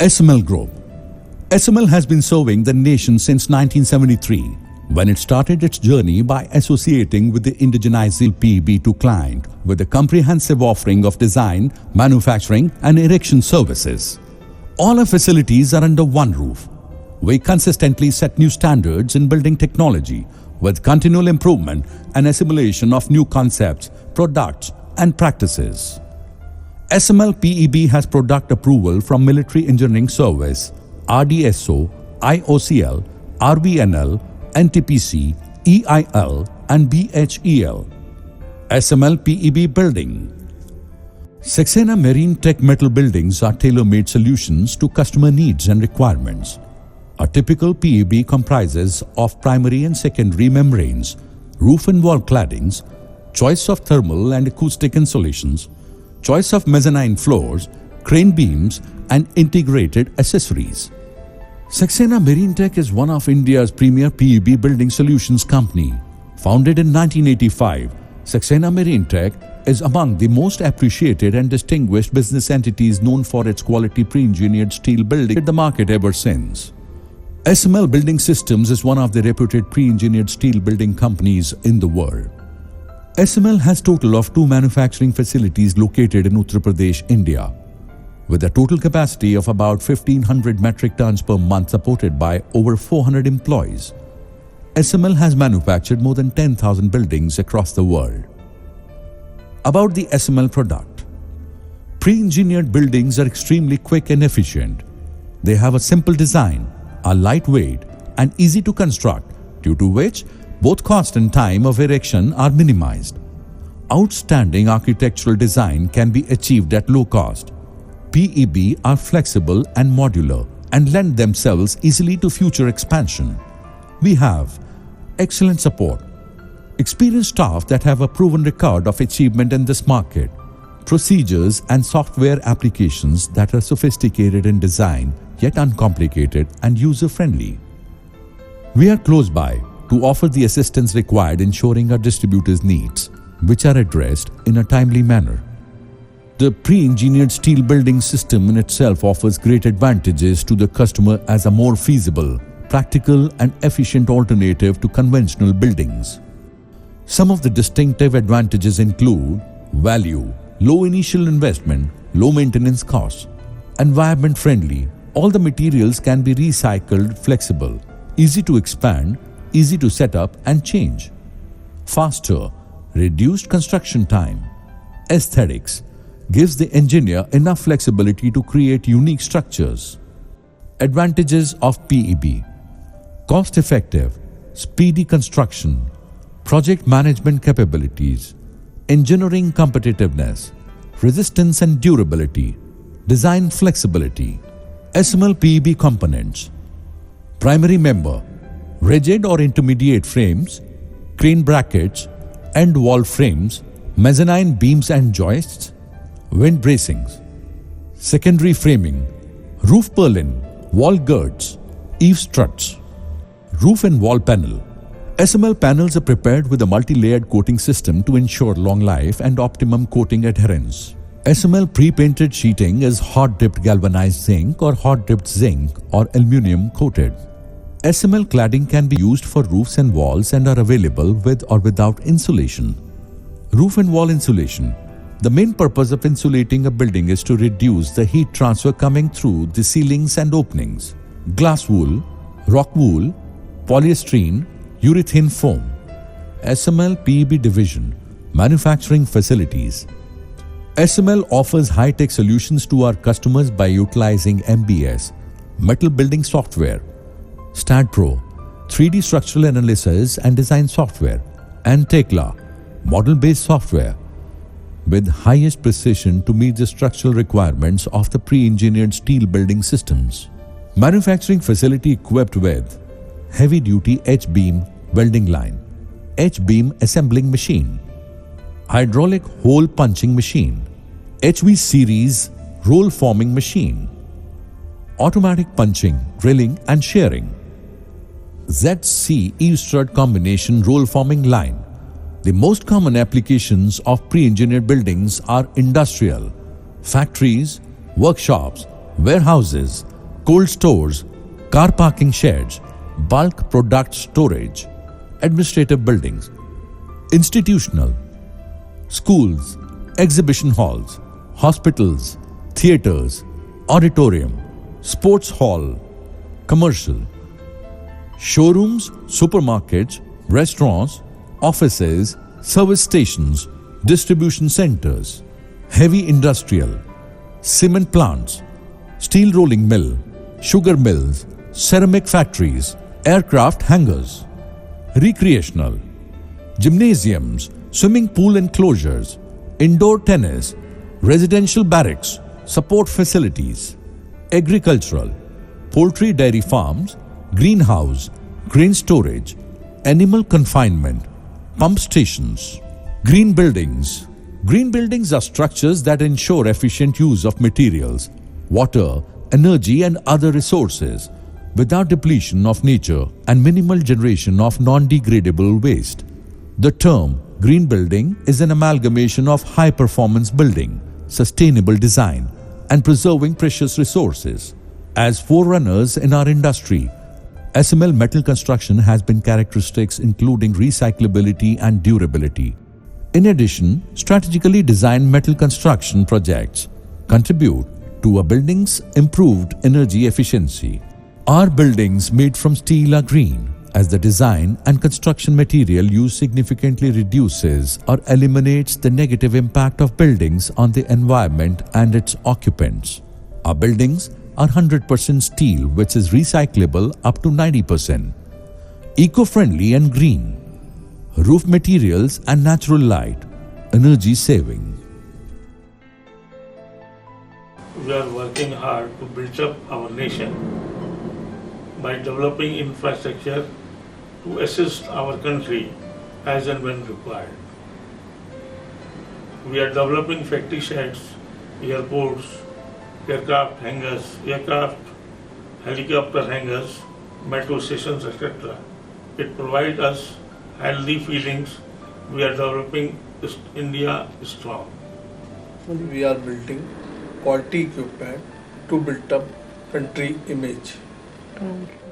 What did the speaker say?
SML Group. SML has been serving the nation since 1973, when it started its journey by associating with the indigenized PEB to client with a comprehensive offering of design, manufacturing and erection services. All our facilities are under one roof. We consistently set new standards in building technology with continual improvement and assimilation of new concepts, products and practices. SML PEB has product approval from Military Engineering Service, RDSO, IOCL, RBNL, NTPC, EIL and BHEL. SML PEB Building. Saxena Marine Tech metal buildings are tailor-made solutions to customer needs and requirements. A typical PEB comprises of primary and secondary membranes, roof and wall claddings, choice of thermal and acoustic insulations, choice of mezzanine floors, crane beams and integrated accessories. Saxena Marine Tech is one of India's premier PEB building solutions company. Founded in 1985, Saxena Marine Tech is among the most appreciated and distinguished business entities known for its quality pre-engineered steel building in the market ever since. SML Building Systems is one of the reputed pre-engineered steel building companies in the world. SML has total of 2 manufacturing facilities located in Uttar Pradesh, India, with a total capacity of about 1,500 metric tons per month supported by over 400 employees. SML has manufactured more than 10,000 buildings across the world. About the SML product. Pre-engineered buildings are extremely quick and efficient. They have a simple design, are lightweight and easy to construct, due to which both cost and time of erection are minimized. Outstanding architectural design can be achieved at low cost. PEB are flexible and modular and lend themselves easily to future expansion. We have excellent support, experienced staff that have a proven record of achievement in this market, procedures and software applications that are sophisticated in design yet uncomplicated and user-friendly. We are close by to offer the assistance required ensuring our distributors' needs, which are addressed in a timely manner. The pre-engineered steel building system in itself offers great advantages to the customer as a more feasible, practical and efficient alternative to conventional buildings. Some of the distinctive advantages include value, low initial investment, low maintenance costs, environment-friendly. All the materials can be recycled, flexible, easy to expand, easy to set up and change. Faster, reduced construction time. Aesthetics, gives the engineer enough flexibility to create unique structures. Advantages of PEB. Cost-effective, speedy construction, project management capabilities, engineering competitiveness, resistance and durability, design flexibility. SML PEB components. Primary member, rigid or intermediate frames, crane brackets, end wall frames, mezzanine beams and joists, wind bracings. Secondary framing, roof purlin, wall girts, eave struts. Roof and wall panel. SML panels are prepared with a multi-layered coating system to ensure long life and optimum coating adherence. SML pre-painted sheeting is hot-dipped galvanized zinc or hot-dipped zinc or aluminum coated. SML cladding can be used for roofs and walls and are available with or without insulation. Roof and wall insulation. The main purpose of insulating a building is to reduce the heat transfer coming through the ceilings and openings. Glass wool, rock wool, polystyrene, urethane foam. SML PEB Division. Manufacturing facilities. SML offers high-tech solutions to our customers by utilizing MBS, Metal Building Software, STADPro, 3D Structural Analysis and Design Software, and Tekla, model-based software, with highest precision to meet the structural requirements of the pre-engineered steel building systems. Manufacturing facility equipped with heavy-duty H-beam welding line, H-beam assembling machine, hydraulic hole punching machine, HV series roll forming machine, automatic punching, drilling and shearing, ZC eave strut combination roll forming line. The most common applications of pre-engineered buildings are industrial, factories, workshops, warehouses, cold stores, car parking sheds, bulk product storage, administrative buildings, institutional, schools, exhibition halls, hospitals, theatres, auditorium, sports hall, commercial, showrooms, supermarkets, restaurants, offices, service stations, distribution centers, heavy industrial, cement plants, steel rolling mill, sugar mills, ceramic factories, aircraft hangars, recreational, gymnasiums, swimming pool enclosures, indoor tennis, residential barracks, support facilities, agricultural, poultry dairy farms, greenhouse, grain storage, animal confinement, pump stations, green buildings. Green buildings are structures that ensure efficient use of materials, water, energy and other resources without depletion of nature and minimal generation of non-degradable waste. The term green building is an amalgamation of high-performance building, sustainable design, and preserving precious resources. As forerunners in our industry, SML metal construction has been characteristics including recyclability and durability. In addition, strategically designed metal construction projects contribute to a building's improved energy efficiency. Our buildings made from steel are green, as the design and construction material used significantly reduces or eliminates the negative impact of buildings on the environment and its occupants. Our buildings are 100% steel, which is recyclable up to 90%, eco-friendly and green, roof materials and natural light, energy saving. We are working hard to build up our nation by developing infrastructure to assist our country as and when required. We are developing factory sheds, airports, aircraft hangars, aircraft, helicopter hangars, metro stations, etc. It provides us healthy feelings. We are developing India strong. We are building quality equipment to build up country image. Thank you.